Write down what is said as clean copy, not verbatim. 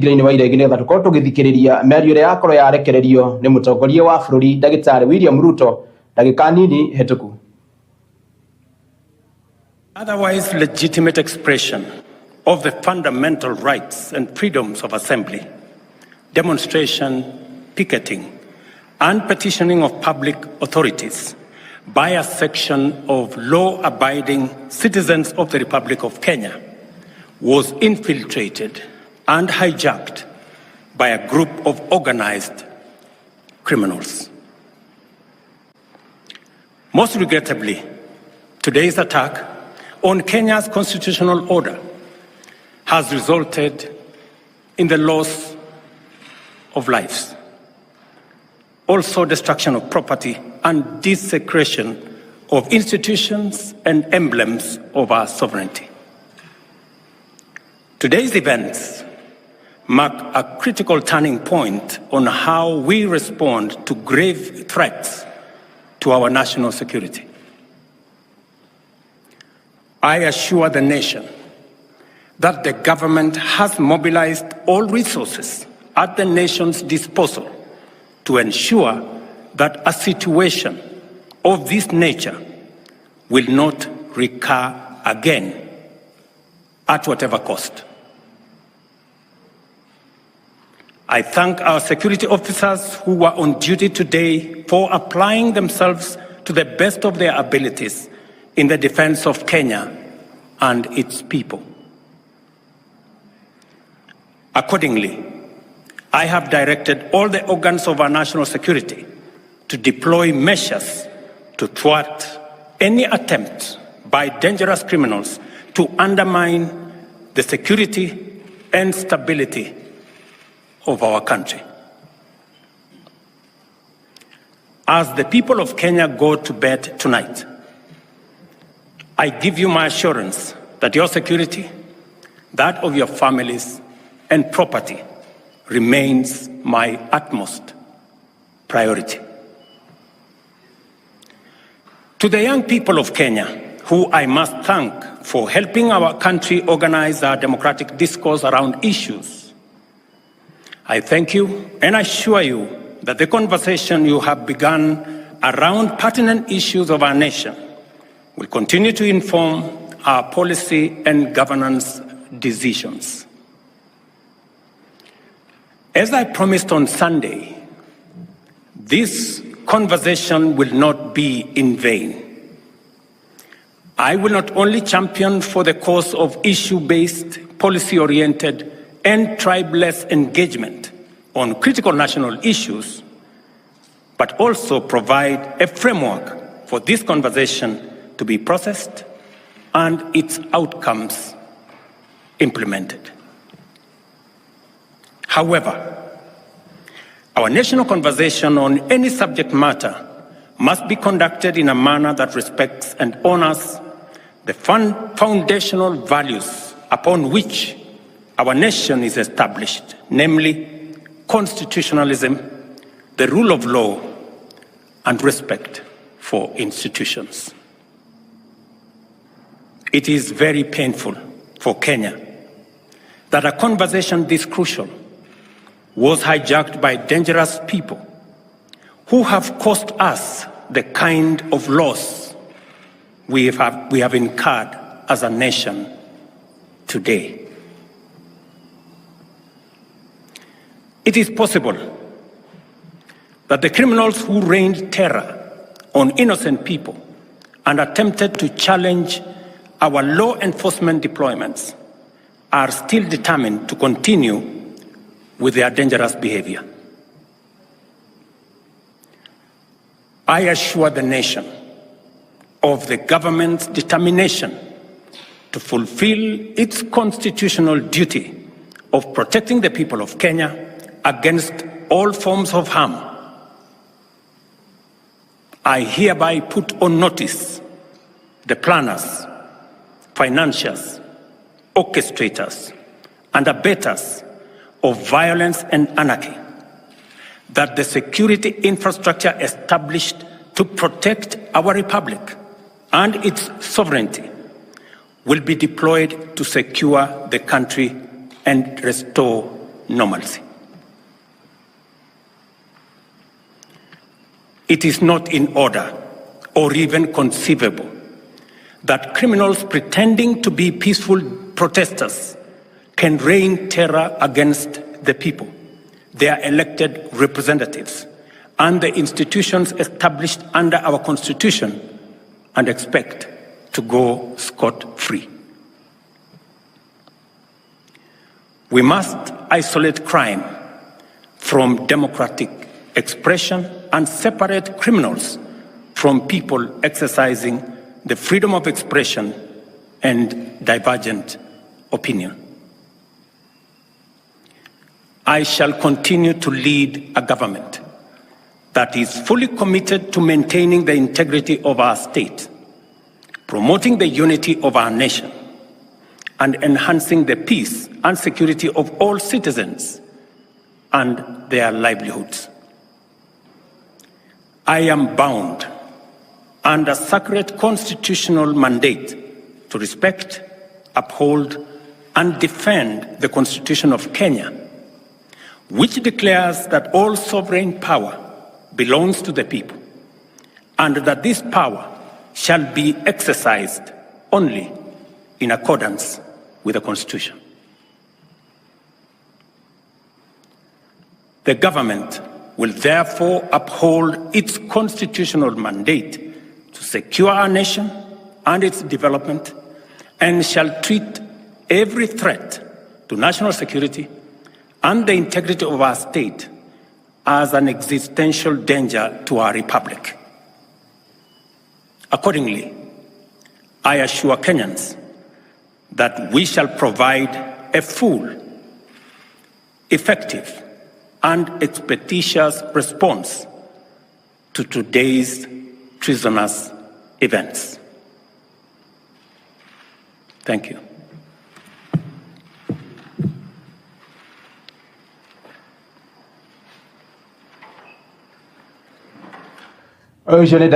Gĩthĩ-inĩ wa iregi nĩgetha tũkorwo tũgĩthikĩrĩria mĩario ĩrĩa yakorwo yarekererio nĩ mũtongoria wa bũrũri ndagĩtarĩ William Ruto ndagĩka nini hetũku. Otherwise legitimate expression of the fundamental rights and freedoms of assembly, demonstration, picketing, and petitioning of public authorities by a section of law-abiding citizens of the Republic of Kenya was infiltrated and hijacked by a group of organized criminals. Most regrettably, today's attack on Kenya's constitutional order has resulted in the loss of lives, also destruction of property and desecration of institutions and emblems of our sovereignty. Today's events mark a critical turning point on how we respond to grave threats to our national security. I assure the nation that the government has mobilized all resources at the nation's disposal to ensure that a situation of this nature will not recur again at whatever cost. I thank our security officers who were on duty today for applying themselves to the best of their abilities in the defense of Kenya and its people. Accordingly, I have directed all the organs of our national security to deploy measures to thwart any attempt by dangerous criminals to undermine the security and stability of our country. As the people of Kenya go to bed tonight, I give you my assurance that your security, that of your families and property, remains my utmost priority. To the young people of Kenya, who I must thank for helping our country organize our democratic discourse around issues, I thank you and assure you that the conversation you have begun around pertinent issues of our nation will continue to inform our policy and governance decisions. As I promised on Sunday, this conversation will not be in vain. I will not only champion for the cause of issue-based, policy-oriented, and tribeless engagement on critical national issues, but also provide a framework for this conversation to be processed and its outcomes implemented. However, our national conversation on any subject matter must be conducted in a manner that respects and honors the foundational values upon which our nation is established, namely constitutionalism, the rule of law, and respect for institutions. It is very painful for Kenya that a conversation this crucial was hijacked by dangerous people who have caused us the kind of loss we have incurred as a nation today. It is possible that the criminals who rained terror on innocent people and attempted to challenge our law enforcement deployments are still determined to continue with their dangerous behavior. I assure the nation of the government's determination to fulfill its constitutional duty of protecting the people of Kenya against all forms of harm. I hereby put on notice the planners, financiers, orchestrators, and abettors of violence and anarchy that the security infrastructure established to protect our republic and its sovereignty will be deployed to secure the country and restore normalcy. It is not in order or even conceivable that criminals pretending to be peaceful protesters can rain terror against the people, their elected representatives, and the institutions established under our Constitution, and expect to go scot-free. We must isolate crime from democratic expression and separate criminals from people exercising the freedom of expression and divergent opinion. I shall continue to lead a government that is fully committed to maintaining the integrity of our state, promoting the unity of our nation, and enhancing the peace and security of all citizens and their livelihoods. I am bound under sacred constitutional mandate to respect, uphold, and defend the Constitution of Kenya, which declares that all sovereign power belongs to the people, and that this power shall be exercised only in accordance with the Constitution. The government will therefore uphold its constitutional mandate to secure our nation and its development, and shall treat every threat to national security and the integrity of our state as an existential danger to our republic. Accordingly, I assure Kenyans that we shall provide a full, effective, and expeditious response to today's treasonous events. Thank you. Usually,